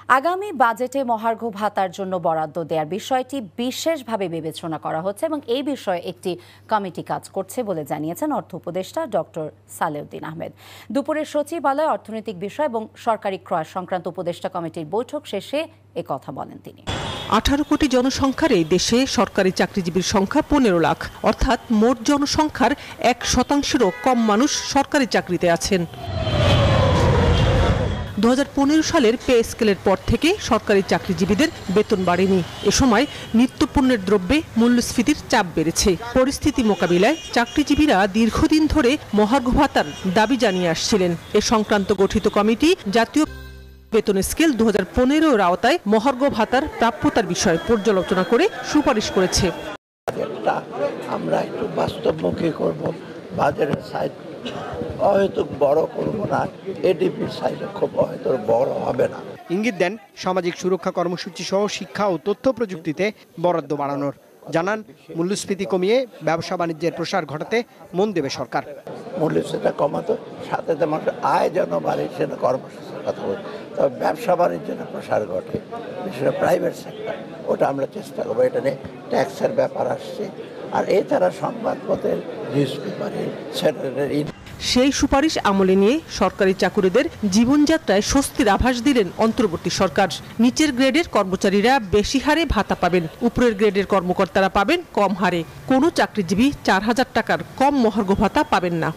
আগামী বাজেটে মহার্ঘ ভাতার জন্য বরাদ্দ দেওয়ার বিষয়টি বিশেষভাবে বিবেচনা করা হচ্ছে এবং এই বিষয়ে একটি কমিটি কাজ করছে বলে জানিয়েছেন অর্থ উপদেষ্টা ডক্টর সালেউদ্দিন আহমেদ। দুপুরে সচিবালয়ে অর্থনৈতিক বিষয় এবং সরকারি ক্রয় সংক্রান্ত উপদেষ্টা কমিটির বৈঠক শেষে কথা বলেন তিনি। 18 কোটি জনসংখ্যার এই দেশে সরকারি চাকরিজীবীর সংখ্যা 15 লাখ, অর্থাৎ মোট জনসংখ্যার 1%-রও কম মানুষ সরকারি চাকরিতে আছেন। 2015 সালের পে স্কেলের পর থেকে সরকারি চাকরিজীবীদের বেতন বাড়েনি। এ সময় নিত্যপণ্যের দ্রব্যে মূল্যস্ফীতির চাপ বেড়েছে। পরিস্থিতি মোকাবিলায় চাকরিজীবীরা দীর্ঘদিন ধরে মহার্ঘ ভাতার দাবি জানিয়ে আসছিলেন। এ সংক্রান্ত গঠিত কমিটি জাতীয় বেতন স্কেল 2015-এর আওতায় মহার্ঘ ভাতার প্রাপ্যতার বিষয়ে পর্যালোচনা করে সুপারিশ করেছে। আমরা একটু বাস্তবমুখী করব, বাজারের সাইড হয়তো বড় করব না, এডিপির সাইড খুব হয়তো বড় হবে না। ইঙ্গিত দেন সামাজিক সুরক্ষা কর্মসূচি সহ শিক্ষা ও তথ্য প্রযুক্তিতে বরাদ্দ বাড়ানোর। জানান মূল্যস্ফীতি কমিয়ে ব্যবসা বাণিজ্যের প্রসার ঘটাতে মন দেবে সরকার। মূল্যস্ফীতি কমাতো, সাথে তেমন আয় যেন বাড়ে, সেটা কর্মসূচির কথা বলি। তবে ব্যবসা বাণিজ্যের প্রসার ঘটে, বিশেষ করে প্রাইভেট সেক্টর, ওটা আমরা চেষ্টা করবো। এটা নিয়ে ট্যাক্সের ব্যাপার আসছে, আর এছাড়া সংবাদপত্রের, নিউজ পেপারের সেই সুপারিশ আমলে নিয়ে সরকারি চাকুরিদের জীবনযাত্রায় স্বস্তির আভাস দিলেন অন্তর্বর্তী সরকার। নিচের গ্রেডের কর্মচারীরা বেশি হারে ভাতা পাবেন, উপরের গ্রেডের কর্মকর্তারা পাবেন কম হারে। কোনো চাকরিজীবী 4000 টাকার কম মহার্ঘ ভাতা পাবেন না।